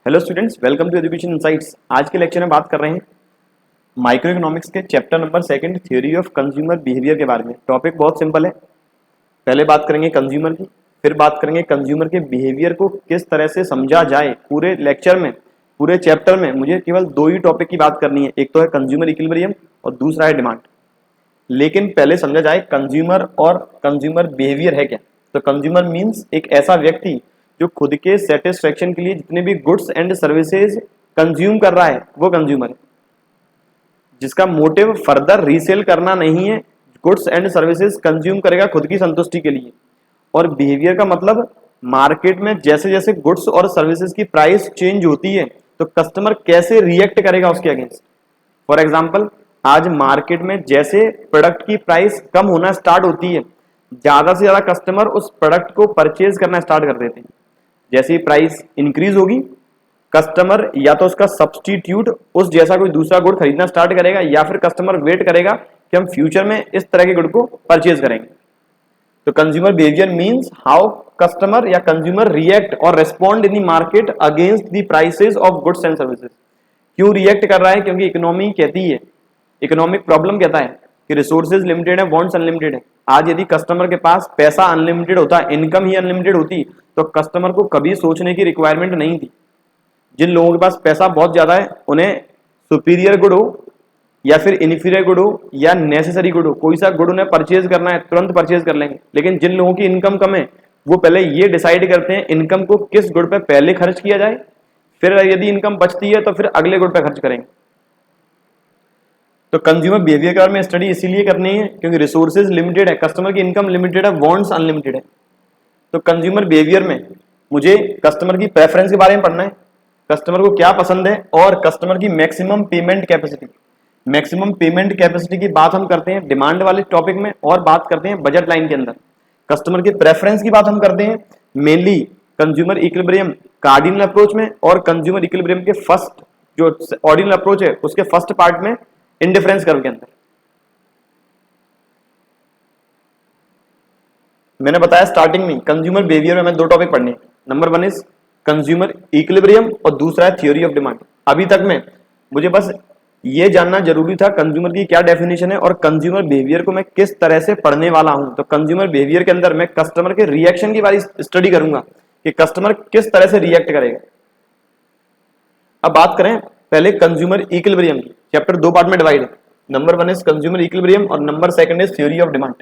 Hello students, welcome to education insights. आज के lecture में बात कर रहे हैं माइक्रो इकोनॉमिक्स के chapter number 2 theory of consumer behaviour के बारे में। टॉपिक बहुत सिंपल है। पहले बात करेंगे कंज्यूमर की, फिर बात करेंगे कंज्यूमर के बिहेवियर को किस तरह से समझा जाए। पूरे लेक्चर में, पूरे चैप्टर में मुझे केवल दो ही टॉपिक की बात करनी है, एक तो है कंज्यूमर इक्विलिब्रियम और दूसरा है डिमांड। लेकिन पहले समझा जाए कंज्यूमर और कंज्यूमर बिहेवियर है क्या। तो कंज्यूमर मीन्स एक ऐसा व्यक्ति जो खुद के सेटिस्फेक्शन के लिए जितने भी गुड्स एंड सर्विसेज कंज्यूम कर रहा है वो कंज्यूमर है, जिसका मोटिव फर्दर रीसेल करना नहीं है, गुड्स एंड सर्विसेज कंज्यूम करेगा खुद की संतुष्टि के लिए। और बिहेवियर का मतलब मार्केट में जैसे जैसे गुड्स और सर्विसेज की प्राइस चेंज होती है तो कस्टमर कैसे रिएक्ट करेगा उसके अगेंस्ट। फॉर एग्जाम्पल, आज मार्केट में जैसे प्रोडक्ट की प्राइस कम होना स्टार्ट होती है, ज्यादा से ज्यादा कस्टमर उस प्रोडक्ट को परचेज करना स्टार्ट कर देते हैं। जैसे ही प्राइस इंक्रीज होगी, कस्टमर या तो उसका सब्स्टिट्यूट उस जैसा कोई दूसरा गुड खरीदना स्टार्ट करेगा या फिर कस्टमर वेट करेगा कि हम फ्यूचर में इस तरह के गुड को परचेज करेंगे। तो consumer behaviour means how customer या कंज्यूमर रिएक्ट और respond in the market against the prices of goods and services. क्यों रिएक्ट कर रहा है? क्योंकि इकोनॉमी कहती है, इकोनॉमिक प्रॉब्लम कहता है कि रिसोर्सेज लिमिटेड है, वांट्स अनलिमिटेड है। आज यदि कस्टमर के पास पैसा अनलिमिटेड होता, इनकम ही अनलिमिटेड होती, तो कस्टमर को कभी सोचने की रिक्वायरमेंट नहीं थी। जिन लोगों के पास पैसा बहुत ज्यादा है उन्हें सुपीरियर गुड हो या फिर इन्फीरियर गुड हो या नेसेसरी गुड हो, कोई सा गुड उन्हें परचेज करना है तुरंत परचेज कर लेंगे। लेकिन जिन लोगों की इनकम कम है वो पहले ये डिसाइड करते हैं इनकम को किस गुड पे पहले खर्च किया जाए, फिर यदि इनकम बचती है तो फिर अगले गुड पे खर्च करेंगे। तो कंज्यूमर बिहेवियर के बारे में स्टडी इसीलिए करनी है क्योंकि रिसोर्सेज लिमिटेड है, कस्टमर की इनकम लिमिटेड है, वांट्स अनलिमिटेड है। तो कंज्यूमर बिहेवियर में मुझे कस्टमर की प्रेफरेंस के बारे में पढ़ना है, कस्टमर को क्या पसंद है, और कस्टमर की maximum payment capacity. Maximum payment capacity की बात हम करते हैं डिमांड वाले टॉपिक में और बात करते हैं बजट लाइन के अंदर। कस्टमर की प्रेफरेंस की बात हम करते हैं mainly consumer equilibrium cardinal approach में और कंज्यूमर इक्विलिब्रियम के फर्स्ट जो ऑर्डिनल अप्रोच है उसके फर्स्ट पार्ट में इंडिफरेंस कर्व के अंदर। मैंने बताया स्टार्टिंग में कंज्यूमर बिहेवियर में हमें दो टॉपिक पढ़ने हैं। नंबर 1 इज कंज्यूमर इक्विलिब्रियम और दूसरा है थ्योरी ऑफ डिमांड। अभी तक में मुझे बस ये जानना जरूरी था कंज्यूमर की क्या डेफिनेशन है और कंज्यूमर बिहेवियर को मैं किस तरह से पढ़ने वाला हूं। तो कंज्यूमर बिहेवियर के अंदर मैं कस्टमर के रिएक्शन की बारी स्टडी करूंगा कि कस्टमर किस तरह से रिएक्ट करेगा। अब बात करें पहले कंज्यूमर इक्विलिब्रियम की। चैप्टर 2 पार्ट में डिवाइड है। नंबर 1 इज कंज्यूमर इक्विलिब्रियम और number 2 is theory of demand.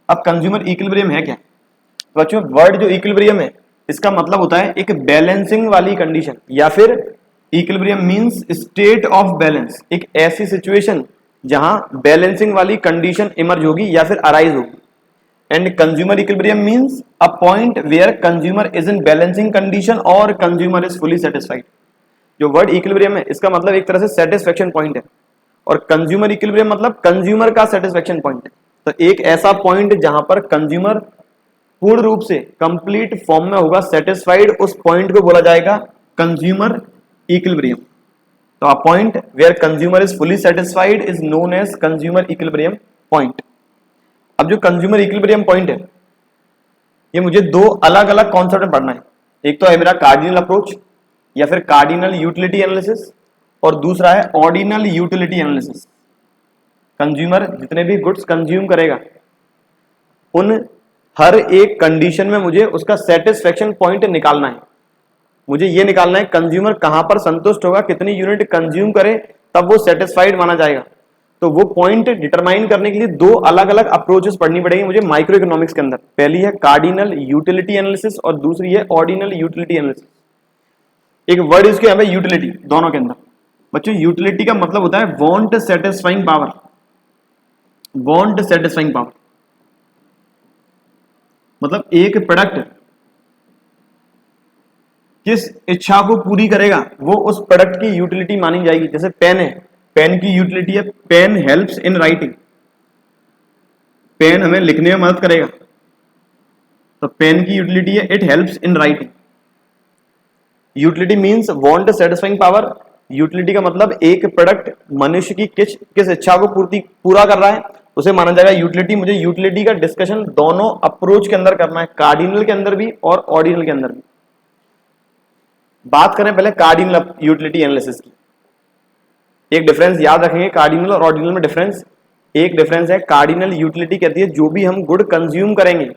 अब कंज्यूमर इक्विलिब्रियम है क्या? तो बच्चों, वर्ड जो इक्विलिब्रियम है इसका मतलब होता है एक बैलेंसिंग वाली कंडीशन, या फिर equilibrium means state of balance, एक ऐसी सिचुएशन जहां बैलेंसिंग वाली कंडीशन इमर्ज होगी या फिर अराइज होगी। And consumer equilibrium means a point where consumer is in balancing condition और कंज्यूमर इज फुली सेटिस्फाइड। जो वर्ड इक्विलिब्रियम है इसका मतलब एक तरह से सेटिस्फेक्शन पॉइंट है, और कंज्यूमर इक्विलिब्रियम मतलब कंज्यूमर का सेटिस्फेक्शन पॉइंट है। तो एक ऐसा पॉइंट जहां पर कंज्यूमर पूर्ण रूप से कंप्लीट फॉर्म में होगा सेटिस्फाइड, उस पॉइंट को बोला जाएगा कंज्यूमर इक्विलिब्रियम। तो a point where consumer is fully satisfied is known as consumer equilibrium point. अब जो कंज्यूमर इक्विलिब्रियम पॉइंट है ये मुझे दो अलग अलग कॉन्सेप्ट में पढ़ना है। एक तो है मेरा कार्डिनल अप्रोच या फिर कार्डिनल यूटिलिटी एनालिसिस, और दूसरा है ऑर्डिनल यूटिलिटी एनालिसिस। कंज्यूमर जितने भी गुड्स कंज्यूम करेगा उन हर एक कंडीशन में मुझे उसका सेटिस्फेक्शन पॉइंट निकालना है। मुझे ये निकालना है कंज्यूमर कहां पर संतुष्ट होगा, कितनी यूनिट कंज्यूम करे तब वो सेटिस्फाइड माना जाएगा। तो वो पॉइंट डिटरमाइन करने के लिए दो अलग अलग अप्रोचेस पढ़नी पड़ेगी मुझे माइक्रो इकोनॉमिक्स के अंदर। पहली है कार्डिनल यूटिलिटी एनालिसिस और दूसरी है ऑर्डिनल यूटिलिटी एनालिसिस। एक वर्ड इसके यहाँ पे यूटिलिटी दोनों के अंदर। बच्चों, यूटिलिटी का मतलब होता है want satisfying power. Want satisfying power मतलब एक प्रोडक्ट किस इच्छा को पूरी करेगा वो उस प्रोडक्ट की यूटिलिटी मानी जाएगी। जैसे पेन है, पेन की यूटिलिटी है pen helps in writing. Pen हमें लिखने में मदद करेगा, तो पेन की यूटिलिटी है it helps in writing. Utility means want satisfying power. Utility का मतलब एक प्रोडक्ट मनुष्य की किस इच्छा को पूरा कर रहा है उसे माना जाएगा यूटिलिटी। मुझे यूटिलिटी का डिस्कशन दोनों अप्रोच के अंदर करना है, कार्डिनल के अंदर भी और ऑर्डिनल के अंदर भी। बात करें पहले कार्डिनल यूटिलिटी एनालिसिस की। एक डिफरेंस याद रखेंगे कार्डिनल और ऑर्डिनल में डिफरेंस। एक डिफरेंस है, कार्डिनल यूटिलिटी कहती है जो भी हम गुड कंज्यूम करेंगे,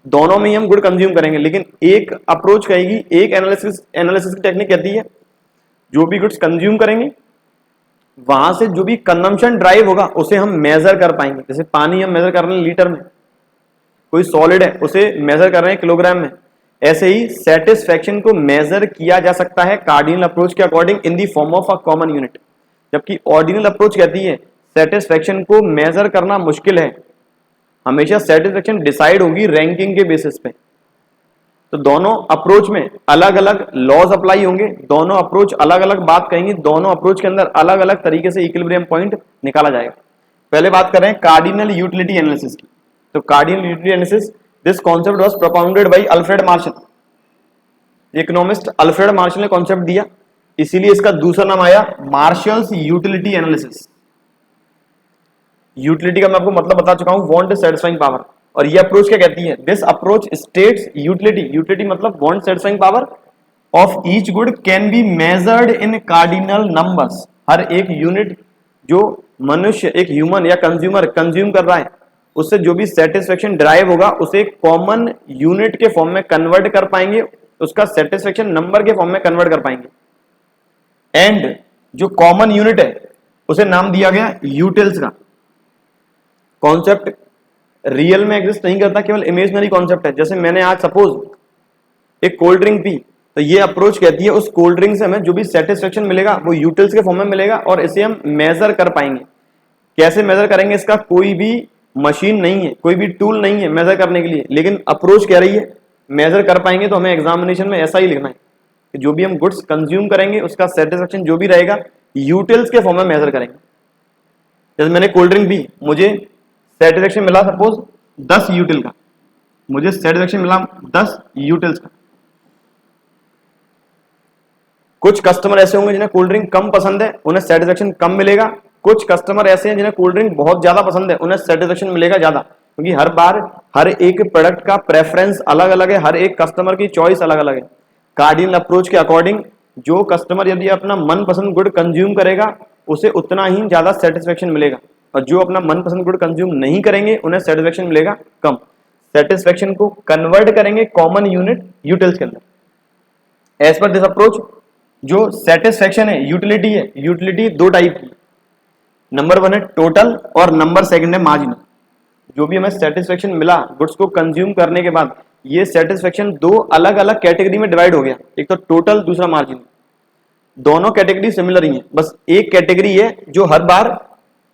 दोनों में ही हम गुड कंज्यूम करेंगे, लेकिन एक अप्रोच कहेगी, एक एनालिसिस की टेक्निक कहती है जो भी गुड्स कंज्यूम करेंगे वहां से जो भी कंजम्पशन ड्राइव होगा उसे हम मेजर कर पाएंगे। जैसे पानी हम मेजर कर रहे हैं लीटर में, कोई सॉलिड है उसे मेजर कर रहे हैं किलोग्राम में, ऐसे ही सेटिस्फेक्शन को मेजर किया जा सकता है कार्डिनल अप्रोच के according in the form of a common unit. जबकि ऑर्डिनल अप्रोच कहती है सेटिस्फेक्शन को मेजर करना मुश्किल है, हमेशा सेटिस्फेक्शन डिसाइड होगी रैंकिंग के बेसिस पे। तो दोनों अप्रोच में अलग अलग लॉज अप्लाई होंगे, दोनों अप्रोच अलग अलग बात कहेंगे, दोनों अप्रोच के अंदर अलग अलग तरीके से इक्विलिब्रियम पॉइंट निकाला जाएगा। पहले बात करें कार्डिनल यूटिलिटी एनालिसिस की। तो cardinal utility analysis, this concept was propounded bye Alfred Marshall. Economist Alfred Marshall ने कॉन्सेप्ट दिया, इसीलिए इसका दूसरा नाम आया मार्शल्स यूटिलिटी एनालिसिस। यूटिलिटी का मैं आपको मतलब बता चुका हूं, वांट सेटिस्फाइंग पावर। और ये अप्रोच क्या कहती है, this approach states utility, utility मतलब want satisfying power of each good can be measured in cardinal numbers. हर एक यूनिट जो मनुष्य, एक ह्यूमन या कंज्यूमर कंज्यूम कर रहा है, उससे जो भी सेटिस्फेक्शन ड्राइव होगा उसे कॉमन यूनिट के फॉर्म में कन्वर्ट कर पाएंगे, उसका सेटिस्फेक्शन नंबर के फॉर्म में कन्वर्ट कर पाएंगे। एंड जो कॉमन यूनिट है उसे नाम दिया गया यूटिल्स का। कॉन्सेप्ट रियल में एग्जिस्ट नहीं करता, केवल इमेजिनरी कॉन्सेप्ट है। जैसे मैंने आज सपोज एक कोल्ड ड्रिंक पी, तो ये अप्रोच कहती है उस कोल्ड ड्रिंक से हमें जो भी सेटिस्फेक्शन मिलेगा वो यूटिल्स के फॉर्म में मिलेगा और इसे हम मेजर कर पाएंगे। कैसे मेजर करेंगे, इसका कोई भी मशीन नहीं है, कोई भी टूल नहीं है मेजर करने के लिए, लेकिन अप्रोच कह रही है मेजर कर पाएंगे। तो हमें एग्जामिनेशन में ऐसा ही लिखना है कि जो भी हम गुड्स कंज्यूम करेंगे उसका सेटिस्फेक्शन जो भी रहेगा यूटिल्स के फॉर्म में मेजर करेंगे। जैसे मैंने कोल्ड ड्रिंक पी, मुझे सेटिस्फेक्शन मिला सपोज 10 यूटिल का, मुझे सेटिस्फेक्शन मिला 10 यूटिल्स का। कुछ कस्टमर ऐसे होंगे जिन्हें कोल्ड ड्रिंक कम पसंद है, उन्हें सेटिस्फेक्शन कम मिलेगा। कुछ कस्टमर ऐसे हैं जिन्हें कोल्ड ड्रिंक बहुत ज्यादा पसंद है, उन्हें सेटिस्फेक्शन मिलेगा ज्यादा। क्योंकि हर बार हर एक प्रोडक्ट का प्रेफरेंस अलग अलग है, हर एक कस्टमर की चॉइस अलग अलग है। कार्डिनल अप्रोच के अकॉर्डिंग जो कस्टमर यदि अपना मनपसंद गुड कंज्यूम करेगा उसे उतना ही ज्यादा सेटिस्फेक्शन मिलेगा, और जो अपना मनपसंद गुड कंज्यूम नहीं करेंगे उन्हें सेटिस्फेक्शन मिलेगा कम। सेटिस्फेक्शन को कन्वर्ट करेंगे कॉमन यूनिट यूटिल्स के अंदर। एज पर दिस अप्रोच जो सेटिस्फेक्शन है, यूटिलिटी है, यूटिलिटी दो टाइप की, नंबर 1 है टोटल और नंबर 2 है मार्जिनल। जो भी हमें सेटिस्फेक्शन मिला गुड्स को कंज्यूम करने के बाद, ये सेटिस्फेक्शन दो अलग अलग कैटेगरी में डिवाइड हो गया, एक तो टोटल, दूसरा मार्जिनल। दोनों कैटेगरी सिमिलर ही है, बस एक कैटेगरी है जो हर बार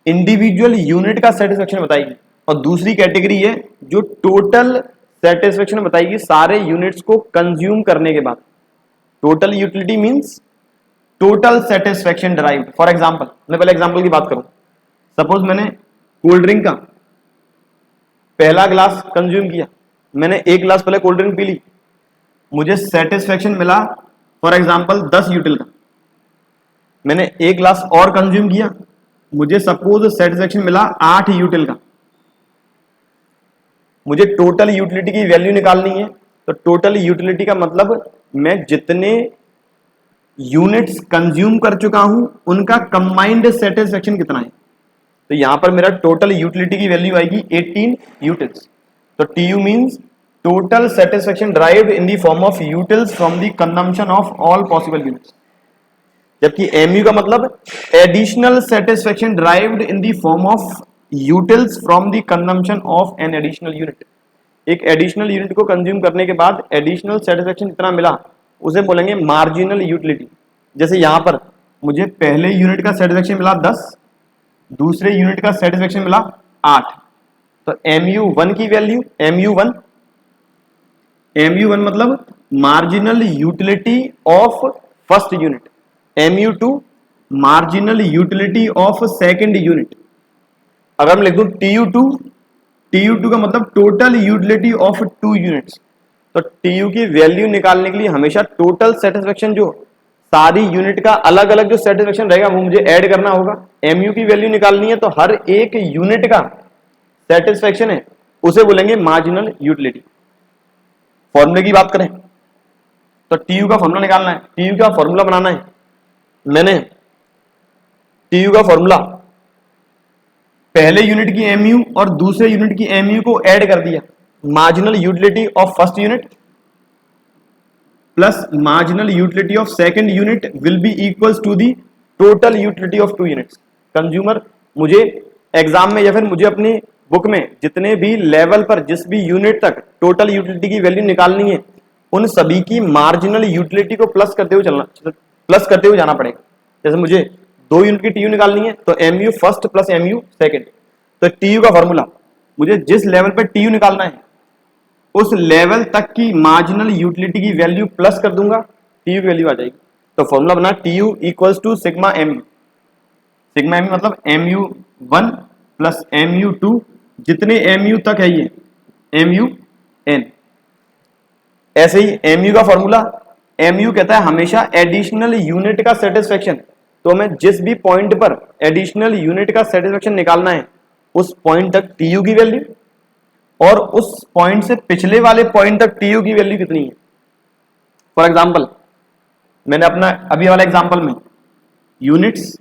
इंडिविजुअल यूनिट का सेटिस्फेक्शन बताएगी, और दूसरी कैटेगरी है जो टोटल सेटिस्फेक्शन बताएगी सारे यूनिट्स को कंज्यूम करने के बाद। Total utility means total satisfaction derived. For example, मैं पहले एग्जांपल की बात करूं, सपोज मैंने कोल्ड ड्रिंक का पहला ग्लास कंज्यूम किया, मैंने एक ग्लास पहले कोल्ड ड्रिंक पी ली, मुझे सेटिस्फेक्शन मिला फॉर एग्जांपल 10 यूटिल का। मैंने एक ग्लास और कंज्यूम किया, मुझे सपोज सेटिस्फेक्शन मिला 8 यूटिल का। मुझे टोटल यूटिलिटी की वैल्यू निकालनी है, तो टोटल यूटिलिटी का मतलब मैं जितने यूनिट्स कंज्यूम कर चुका हूं उनका कंबाइंड सेटिस्फेक्शन कितना है। तो यहां पर मेरा टोटल यूटिलिटी की वैल्यू आएगी 18 यूटिल्स। तो TU means total satisfaction derived in the form of utils from the consumption of all possible units. जबकि MU का मतलब additional satisfaction derived in the form of utils from the consumption of an additional unit. एक additional unit को consume करने के बाद additional satisfaction जितना मिला उसे बोलेंगे मार्जिनल यूटिलिटी। जैसे यहां पर मुझे पहले यूनिट का सेटिस्फेक्शन मिला 10, दूसरे यूनिट का सेटिस्फेक्शन मिला 8, तो MU1 की वैल्यू MU1 मतलब marginal utility of first unit, MU2 marginal utility of second unit. अगर मैं लिख दूं TU2 का मतलब टोटल यूटिलिटी ऑफ 2 यूनिट्स। तो TU की वैल्यू निकालने के लिए हमेशा टोटल सेटिस्फेक्शन जो सारी यूनिट का अलग अलग जो सेटिस्फेक्शन रहेगा वो मुझे ऐड करना होगा। MU की वैल्यू निकालनी है तो हर एक यूनिट का सेटिस्फेक्शन है उसे बोलेंगे मार्जिनल यूटिलिटी। फॉर्मूले की बात करें तो टीयू का फॉर्मूला निकालना है, टीयू का फॉर्मूला बनाना है। मैंने टीयू का फॉर्मूला पहले यूनिट की एमयू और दूसरे यूनिट की एमयू को ऐड कर दिया, marginal utility of first unit plus marginal utility of second unit will be equals to the total utility of two units. Consumer मुझे एग्जाम में या फिर मुझे अपनी बुक में जितने भी लेवल पर जिस भी यूनिट तक टोटल यूटिलिटी की वैल्यू निकालनी है, उन सभी की मार्जिनल यूटिलिटी को प्लस करते हुए जाना पड़ेगा। जैसे मुझे 2 यूनिट की टीयू निकालनी है तो MU first plus MU second. तो टीयू का फॉर्मूला, मुझे जिस लेवल पर टीयू निकालना है उस लेवल तक की मार्जिनल यूटिलिटी की वैल्यू प्लस कर दूंगा, टीयू की वैल्यू आ जाएगी। तो फॉर्मूला बना TU equals to sigma MU. Sigma MU मतलब एमयू 1 प्लस एमयू 2, जितने एमयू तक है ये एमयू एन। ऐसे ही एमयू का फॉर्मूला, एमयू कहता है हमेशा एडिशनल यूनिट का सेटिस्फेक्शन। तो हमें जिस भी पॉइंट पर एडिशनल यूनिट का सेटिस्फेक्शन निकालना है उस पॉइंट तक टीयू की वैल्यू, और उस पॉइंट से पिछले वाले पॉइंट तक टीयू की वैल्यू कितनी है। फॉर एग्जांपल मैंने अपना अभी वाला एग्जांपल में यूनिट्स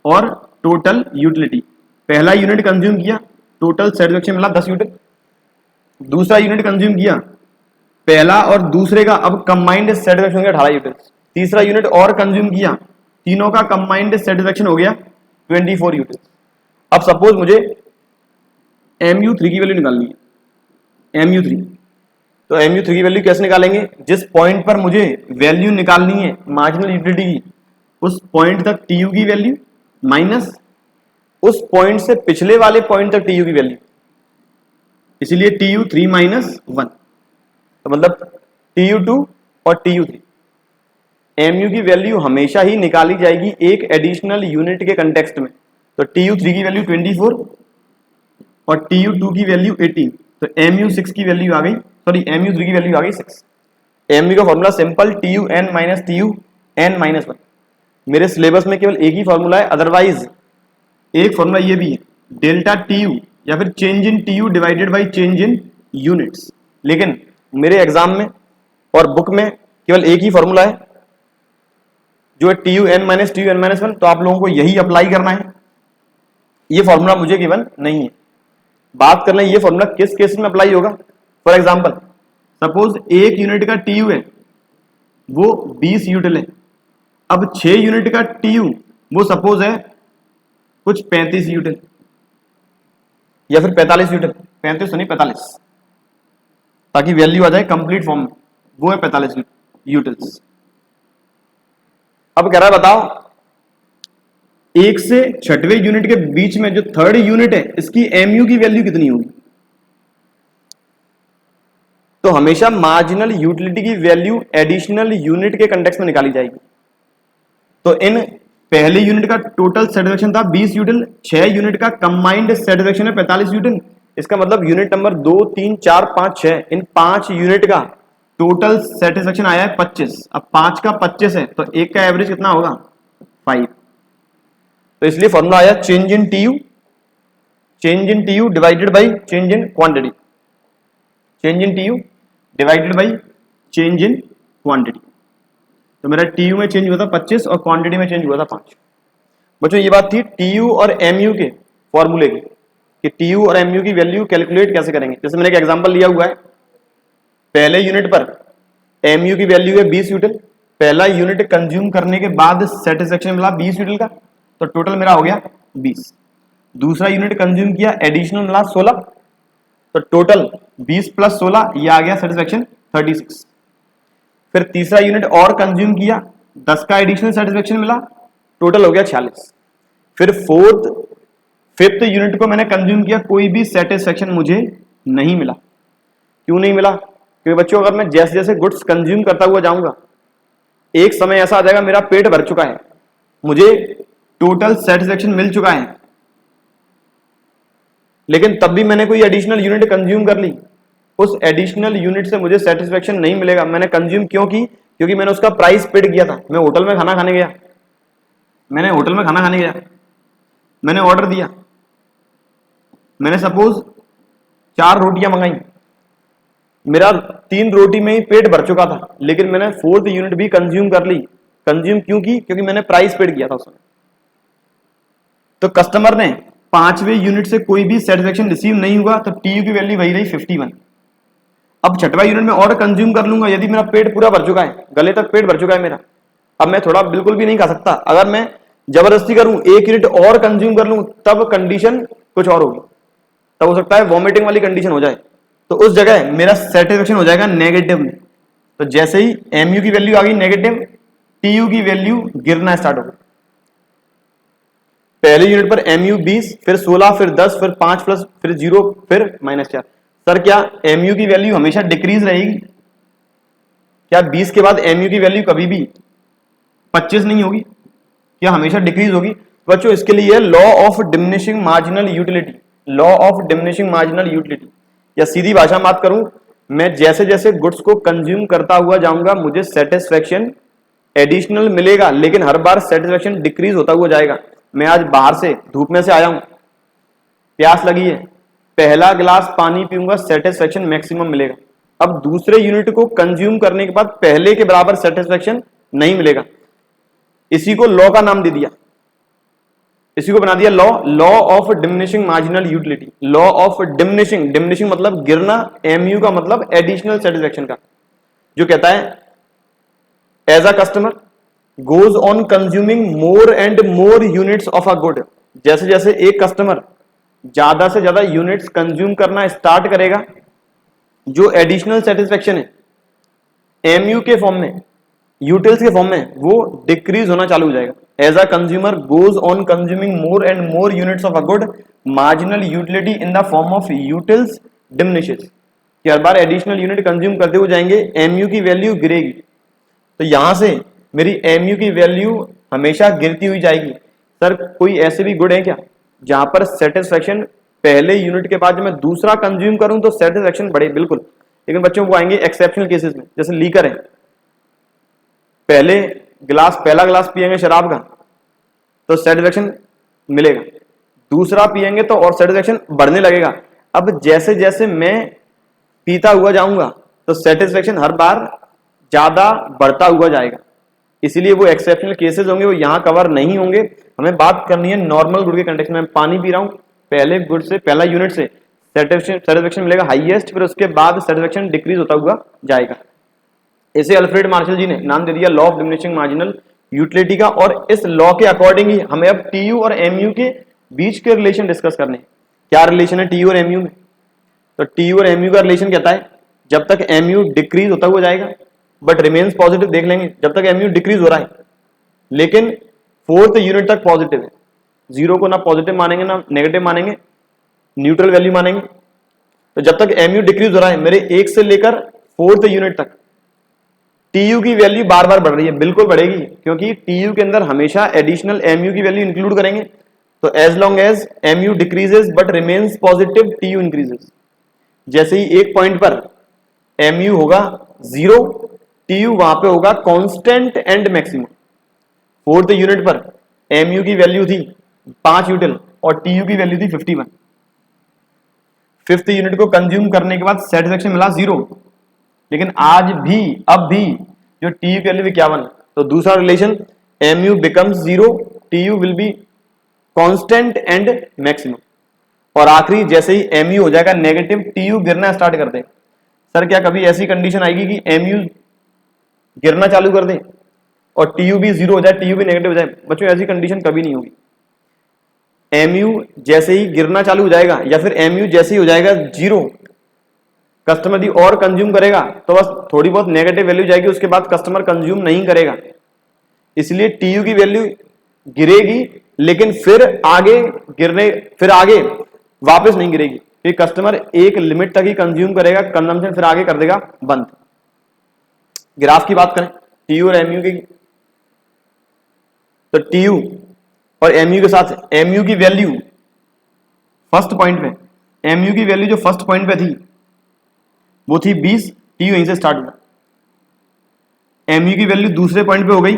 और टोटल यूटिलिटी, पहला यूनिट कंज्यूम किया, टोटल सेटिस्फेक्शन मिला 10 यूनिट। दूसरा यूनिट कंज्यूम किया, पहला और दूसरे का अब कंबाइंड सेटिस्फेक्शन हो गया 18 यूनिट। तीसरा यूनिट और कंज्यूम किया, तीनों का कंबाइंड सेटिस्फेक्शन हो गया 24 यूनिट। अब सपोज मुझे MU3 की वैल्यू निकालनी है, MU3। तो MU3 की वैल्यू कैसे निकालेंगे, जिस पॉइंट पर मुझे वैल्यू निकालनी है मार्जिनल यूटिलिटी की, उस पॉइंट तक टीयू की वैल्यू माइनस उस पॉइंट से पिछले वाले पॉइंट तक टीयू की वैल्यू, इसीलिए TU3 माइनस 1। तो मतलब TU2 और TU3। MU की वैल्यू हमेशा ही निकाली जाएगी एक एडिशनल यूनिट के कंटेक्स्ट में। तो TU3 की वैल्यू 24 और TU2 की वैल्यू 18। तो MU6 की वैल्यू आ गई, सॉरी MU3 की वैल्यू आ गई 6। MU का formula simple TUN minus TUN minus 1। मेरे सिलेबस में केवल एक ही फॉर्मूला है, अदरवाइज एक फॉर्मूला ये भी है, डेल्टा TU या फिर change in TU divided by change in units. लेकिन मेरे एग्जाम में और बुक में केवल एक ही फॉर्मूला है जो है TUN माइनस TUN-1। तो आप लोगों को यही अप्लाई करना है, ये फॉर्मूला मुझे गिवन नहीं है। बात कर लें ये फॉर्मूला किस केस में अप्लाई होगा। फॉर एग्जांपल सपोज 1 यूनिट का TU है वो 20 यूटिल है, अब 6 यूनिट का TU वो सपोज है कुछ 35 यूटिल या फिर 45 यूटिल, 35 नहीं 45, ताकि वैल्यू आ जाए कंप्लीट फॉर्म में, वो है 45 यूटिल्स। अब कह रहा है बताओ 1 से 6वें यूनिट के बीच में जो थर्ड यूनिट है इसकी MU की वैल्यू कितनी होगी। तो हमेशा मार्जिनल यूटिलिटी की वैल्यू एडिशनल यूनिट के कंटेक्स्ट में निकाली जाएगी। तो इन पहले यूनिट का टोटल सेटिस्फेक्शन था 20 यूटिल, 6 यूनिट का कंबाइंड सेटिस्फेक्शन है 45 यूटिल। इसका मतलब यूनिट नंबर 2 3 4 5 6, इन 5 यूनिट का टोटल सेटिस्फेक्शन आया है 25। अब 5 का 25 है तो एक का एवरेज कितना होगा 5। तो इसलिए फॉर्मूला आया change in TU divided by change in quantity, change in TU divided by change in quantity. तो मेरा TU में चेंज हुआ था 25 और क्वांटिटी में चेंज हुआ था 5। बच्चों ये बात थी TU और MU के फॉर्मूले की, कि TU और MU की वैल्यू कैलकुलेट कैसे करेंगे। जैसे मैंने एक एग्जांपल लिया हुआ है, पहले यूनिट पर MU की वैल्यू है 20 यूटिल, पहला यूनिट कंज्यूम करने के बाद सेटिस्फेक्शन मिला 20 यूटिल का, तो टोटल मेरा हो गया 20। दूसरा यूनिट कंज्यूम किया, एडिशनल मिला 16, तो टोटल 20 प्लस 16 ये आ गया सेटिस्फेक्शन 36। फिर तीसरा यूनिट और कंज्यूम किया, 10 का एडिशनल सेटिस्फेक्शन मिला, टोटल हो गया 46। फिर फिफ्थ यूनिट को मैंने कंज्यूम किया, कोई भी सेटिस्फेक्शन मुझे नहीं मिला। क्यों नहीं मिला, क्योंकि बच्चों अगर मैं जैसे जैसे गुड्स कंज्यूम करता हुआ जाऊंगा एक समय ऐसा आ जाएगा मेरा पेट भर चुका है, मुझे टोटल सेटिस्फेक्शन मिल चुका है, लेकिन तब भी मैंने कोई एडिशनल यूनिट कंज्यूम कर ली, उस एडिशनल यूनिट से मुझे सेटिस्फेक्शन नहीं मिलेगा। मैंने कंज्यूम क्यों की, क्योंकि मैंने उसका प्राइस पेड किया था। मैं होटल में खाना खाने गया, मैंने ऑर्डर दिया, मैंने सपोज 4 रोटियां मंगाई, मेरा 3 रोटी में ही पेट भर चुका था, लेकिन मैंने 4th यूनिट भी कंज्यूम कर ली। कंज्यूम क्यों की? क्योंकि मैंने प्राइस पेड किया था उसमें। तो कस्टमर ने 5वें यूनिट से कोई भी सेटिस्फेक्शन रिसीव नहीं हुआ, तो टीयू की वैल्यू वही रही 51। अब 6वां यूनिट में और कंज्यूम कर लूंगा, यदि मेरा पेट पूरा भर चुका है, गले तक पेट भर चुका है मेरा, अब मैं थोड़ा बिल्कुल भी नहीं खा सकता। अगर मैं जबरदस्ती करूं 1 यूनिट और कंज्यूम कर लूं, तब कंडीशन कुछ और होगी, तब हो सकता है वॉमिटिंग वाली कंडीशन हो जाए। तो उस जगह मेरा सेटिस्फेक्शन हो जाएगा नेगेटिव में। तो जैसे ही एमयू की वैल्यू आ गई नेगेटिव, टीयू की वैल्यू गिरना स्टार्ट हो गई। पहले यूनिट पर एमयू 20, फिर 16, फिर 10, फिर 5 प्लस, फिर 0, फिर -4। सर क्या एमयू की वैल्यू हमेशा डिक्रीज रहेगी? क्या 20 के बाद एमयू की वैल्यू कभी भी 25 नहीं होगी? क्या हमेशा डिक्रीज होगी? बच्चों इसके लिए law of diminishing marginal utility, law of diminishing marginal utility, या सीधी भाषा में बात करूं, मैं जैसे जैसे गुड्स को कंज्यूम करता हुआ जाऊंगा मुझे सेटिस्फेक्शन एडिशनल मिलेगा, लेकिन हर बार सेटिस्फेक्शन डिक्रीज होता हुआ जाएगा। मैं आज बाहर से धूप में से आया हूं, प्यास लगी है, पहला गिलास पानी पीऊंगा, सेटिस्फेक्शन मैक्सिमम मिलेगा। अब दूसरे यूनिट को कंज्यूम करने के बाद पहले के बराबर सेटिस्फेक्शन नहीं मिलेगा। इसी को लॉ का नाम दे दिया, इसी को बना दिया law, law of diminishing marginal utility. Law of diminishing, diminishing मतलब गिरना, एमयू का मतलब एडिशनल सेटिस्फेक्शन का, जो कहता है as a customer goes on consuming more and more units of a good, जैसे जैसे एक कस्टमर ज्यादा से ज्यादा यूनिट्स कंज्यूम करना स्टार्ट करेगा, जो एडिशनल सेटिस्फेक्शन है एमयू के फॉर्म में, यूटिल्स के फॉर्म में, वो डिक्रीज होना चालू हो जाएगा। As a consumer goes on consuming more and more units of a good, marginal utility in the form of utils diminishes, कि हर बार एडिशनल यूनिट कंज्यूम करते हुए जाएंगे, एमयू की वैल्यू गिरेगी। तो यहां से मेरी एमयू की वैल्यू हमेशा गिरती हुई जाएगी। सर कोई ऐसे भी गुड है क्या जहां पर सेटिस्फेक्शन पहले यूनिट के बाद जब मैं दूसरा कंज्यूम करूं तो सेटिस्फेक्शन बढ़े? बिल्कुल, लेकिन बच्चों वो आएंगे एक्सेप्शनल केसेस में, जैसे लीकर है, पहला गिलास पिएंगे शराब का तो सेटिस्फेक्शन मिलेगा, दूसरा पिएंगे तो और सेटिस्फेक्शन बढ़ने लगेगा। अब जैसे जैसे मैं पीता हुआ जाऊंगा तो सेटिस्फेक्शन हर बार ज्यादा बढ़ता हुआ जाएगा, इसीलिए वो एक्सेप्शनल केसेस होंगे, वो यहां कवर नहीं होंगे। हमें बात करनी है नॉर्मल गुड के कंटेक्स्ट में। मैं पानी पी रहा हूं, पहले गुड से, पहला यूनिट से सेटिस्फेक्शन मिलेगा हाईएस्ट, फिर उसके बाद सेटिस्फेक्शन डिक्रीज होता हुआ जाएगा। इसे अल्फ्रेड मार्शल जी ने नाम दे दिया law of diminishing marginal utility का, और इस लॉ के अकॉर्डिंग ही हमें अब टीयू और एमयू के बीच के रिलेशन डिस्कस करने हैं। क्या रिलेशन है टीयू और एमयू में? तो टीयू और एमयू का रिलेशन कहता है जब तक एमयू डिक्रीज होता हुआ जाएगा बट रिमेन्स पॉजिटिव, देख लेंगे जब तक एमयू डिक्रीज हो रहा है लेकिन 4th यूनिट तक पॉजिटिव है, जीरो को ना पॉजिटिव मानेंगे ना नेगेटिव मानेंगे, न्यूट्रल वैल्यू मानेंगे। तो जब तक एमयू डिक्रीज हो रहा है मेरे 1 से लेकर 4th यूनिट तक, टीयू की वैल्यू बार बार बढ़ रही है, बिल्कुल बढ़ेगी, क्योंकि टीयू के अंदर हमेशा एडिशनल एमयू की वैल्यू इंक्लूड करेंगे। तो as long as MU decreases but remains positive, TU increases. जैसे ही एक पॉइंट पर एमयू होगा 0, टीयू वहां पे होगा constant and maximum. 4th unit पर एमयू की वैल्यू थी 5 यूटिल और टीयू की वैल्यू थी 51। 5th यूनिट को कंज्यूम करने के बाद सेटिस्फेक्शन मिला 0, लेकिन अब भी जो टीयू की वैल्यू 51, तो दूसरा relation MU becomes 0, TU will be constant and maximum. और आखिरी जैसे ही एमयू हो जाएगा नेगेटिव, टीयू गिरना स्टार्ट कर दे। सर क्या कभी ऐसी कंडीशन आएगी कि एमयू गिरना चालू कर दे और टीयू भी 0 हो जाए, टीयू भी नेगेटिव हो जाए? बच्चों ऐसी कंडीशन कभी नहीं होगी। एमयू जैसे ही गिरना चालू हो जाएगा या फिर एमयू जैसे ही हो जाएगा 0, कस्टमर दी और कंज्यूम करेगा तो बस थोड़ी बहुत नेगेटिव वैल्यू जाएगी, उसके बाद कस्टमर कंज्यूम नहीं करेगा। इसलिए टीयू की वैल्यू गिरेगी लेकिन फिर आगे वापस नहीं गिरेगी, फिर कस्टमर एक लिमिट तक ही कंज्यूम करेगा, कंजम्पशन फिर आगे कर देगा बंद। ग्राफ की बात करें टीयू और एमयू की, तो टीयू और एमयू के साथ एमयू की वैल्यू फर्स्ट पॉइंट पे, एमयू की वैल्यू जो फर्स्ट पॉइंट पे थी वो थी 20, टीयू यहीं से स्टार्ट हुआ। एमयू की वैल्यू दूसरे पॉइंट पे हो गई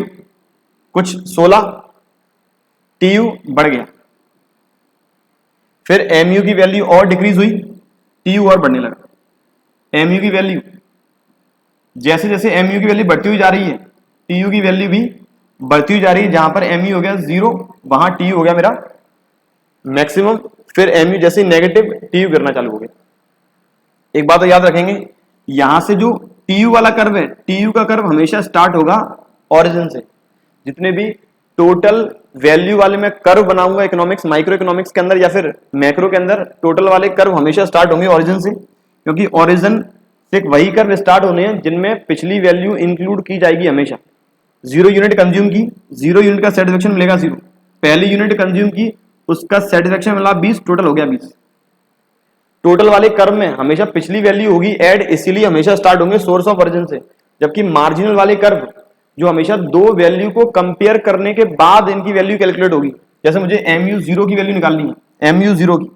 कुछ 16, टीयू बढ़ गया। फिर एमयू की वैल्यू और डिक्रीज हुई, टीयू और बढ़ने लगा। एमयू की वैल्यू, जैसे जैसे एमयू की वैल्यू बढ़ती हुई जा रही है टीयू की वैल्यू भी बढ़ती हुई जा रही है। जहां पर एमयू हो गया 0 वहां टीयू हो गया मेरा मैक्सिमम, फिर एमयू जैसे नेगेटिव टीयू गिरना चालू हो गया। एक बात तो याद रखेंगे, यहां से जो टीयू वाला कर्व है, टीयू का कर्व हमेशा स्टार्ट होगा ओरिजिन से। जितने भी टोटल वैल्यू वाले मैं कर्व बनाऊंगा इकोनॉमिक्स, माइक्रो इकोनॉमिक्स के अंदर या फिर मैक्रो के अंदर, टोटल वाले कर्व हमेशा स्टार्ट होंगे ओरिजिन से, क्योंकि ओरिजिन से वही कर्व स्टार्ट होने हैं जिनमें पिछली वैल्यू इंक्लूड की जाएगी हमेशा। 0 यूनिट कंज्यूम की, 0 यूनिट का सेटिस्फेक्शन मिलेगा 0, पहली यूनिट कंज्यूम की उसका सेटिस्फेक्शन मिला 20, टोटल हो गया 20। टोटल वाले कर्व में हमेशा पिछली वैल्यू होगी ऐड, इसीलिए हमेशा स्टार्ट होंगे सोर्स ऑफ ओरिजिन से। जबकि मार्जिनल वाले कर्व जो हमेशा दो वैल्यू को कंपेयर करने के बाद इनकी वैल्यू कैलकुलेट होगी। जैसे मुझे MU0 की वैल्यू निकालनी है, MU0 की,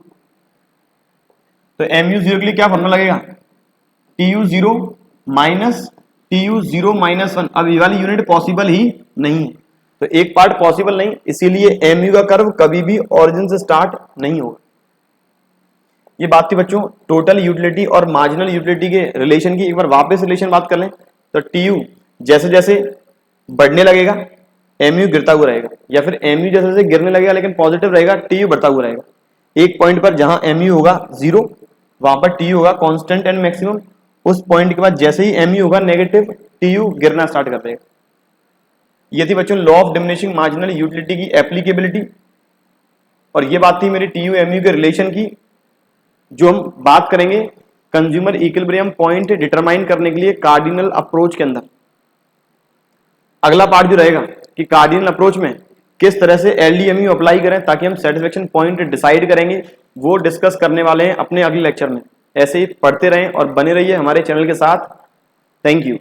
तो MU0 के लिए क्या फॉर्मूला लगेगा, TU0 माइनस TU0 माइनस 1। अब ये वाली यूनिट पॉसिबल ही नहीं है, तो एक पार्ट पॉसिबल नहीं, इसीलिए MU का कर्व कभी भी ओरिजिन से स्टार्ट नहीं होगा। ये बात थी बच्चों टोटल यूटिलिटी और मार्जिनल यूटिलिटी के रिलेशन की। एक बार वापस रिलेशन बात कर लें तो TU जैसे जैसे बढ़ने लगेगा MU गिरता हुआ रहेगा, या फिर MU जैसे जैसे गिरने लगेगा लेकिन पॉजिटिव रहेगा, TU बढ़ता हुआ रहेगा। एक पॉइंट पर जहां MU होगा 0 वहां पर TU होगा कांस्टेंट एंड मैक्सिमम। उस पॉइंट के बाद जैसे ही MU होगा नेगेटिव, TU गिरना स्टार्ट कर देगा। ये थी बच्चों law of diminishing marginal utility की एप्लीकेबिलिटी, और ये बात थी मेरी TU MU के रिलेशन की, जो हम बात करेंगे कंज्यूमर इक्विलिब्रियम पॉइंट डिटरमाइन करने के लिए कार्डिनल अप्रोच के अंदर। अगला पार्ट जो रहेगा कि कार्डिनल अप्रोच में किस तरह से LDMU अप्लाई करें ताकि हम सेटिस्फेक्शन पॉइंट डिसाइड करेंगे, वो डिस्कस करने वाले हैं अपने अगले लेक्चर में। ऐसे ही पढ़ते रहें और बने रहिए हमारे चैनल के साथ। Thank you.